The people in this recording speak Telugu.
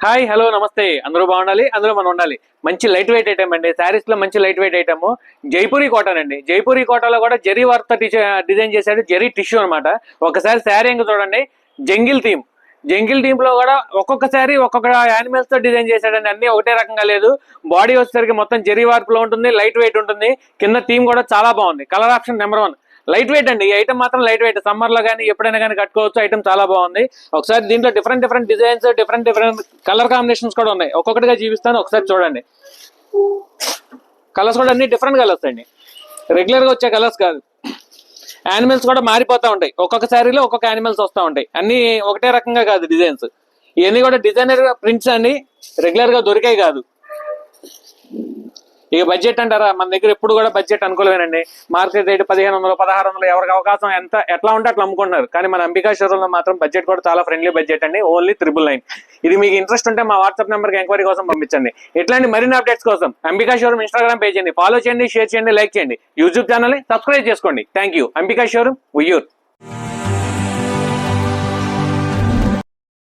హాయ్ హలో నమస్తే. అందరూ బాగుండాలి, అందులో మనం ఉండాలి. మంచి లైట్ వెయిట్ ఐటమ్ అండి. శారీస్ లో మంచి light weight item Jaipuri cotton అండి. జైపూరి కాటన్ లో కూడా జరీ వర్క్ డిజైన్ చేశాడు, జరీ టిష్యూ అనమాట. ఒకసారి శారీ ఇంకా చూడండి, జంగిల్ థీమ్. జంగిల్ థీమ్ లో కూడా ఒక్కొక్క శారీ ఒక్కొక్క యానిమల్స్ తో డిజైన్ చేశాడండి. అన్ని ఒకటే రకంగా లేదు. బాడీ వచ్చేసరికి మొత్తం జరీ వర్క్ లో ఉంటుంది, లైట్ వెయిట్ ఉంటుంది. కింద థీమ్ కూడా చాలా బాగుంది. Colour option number 1. Light weight అండి. ఈ ఐటమ్ మాత్రం లైట్ వెయిట్. సమ్మర్ లో కానీ ఎప్పుడైనా కానీ కట్టుకోవచ్చు. ఐటమ్ చాలా బాగుంది. ఒకసారి దీంట్లో different designs, different colour combinations కూడా ఉన్నాయి. ఒక్కొక్కటిగా చూపిస్తాను, ఒకసారి చూడండి. కలర్స్ కూడా అన్ని డిఫరెంట్ కలర్స్ అండి, రెగ్యులర్ గా వచ్చే కలర్స్ కాదు. యానిమల్స్ కూడా మారిపోతా ఉంటాయి. ఒక్కొక్క శారీలో ఒక్కొక్క యానిమల్స్ వస్తూ ఉంటాయి. అన్ని ఒకటే రకంగా కాదు డిజైన్స్. ఇవన్నీ కూడా డిజైనర్ ప్రింట్స్ అండి, రెగ్యులర్ గా దొరికాయి కాదు. ఇక బడ్జెట్ అంటారా, మన దగ్గర ఎప్పుడు కూడా బడ్జెట్ అనుకూలమేనండి. మార్కెట్ రేట్ 1500, 1600, ఎవరికి అవకాశం ఎంత ఎట్లా ఉంటే అట్లా అమ్ముకుంటున్నారు. కానీ మన అంబికా షోరూమ్ లో మాత్రం బడ్జెట్ కూడా చాలా ఫ్రెండ్లీ బడ్జెట్ అండి. ఓన్లీ 999. ఇది మీకు ఇంట్రెస్ట్ ఉంటే మా వాట్సాప్ నెంబర్ కి ఎంక్వైరీ కోసం పంపించండి. ఇట్లాంటి మరిన్ని అప్డేట్స్ కోసం అంబికా షోరూమ్ ఇన్స్టాగ్రామ్ పేజ్ అండి ఫాలో చేయండి, షేర్ చేయండి, లైక్ చేయండి. యూట్యూబ్ ఛానల్ ని సబ్స్క్రైబ్ చేసుకోండి. Thank you. Ambika showroom, Vuyyuru.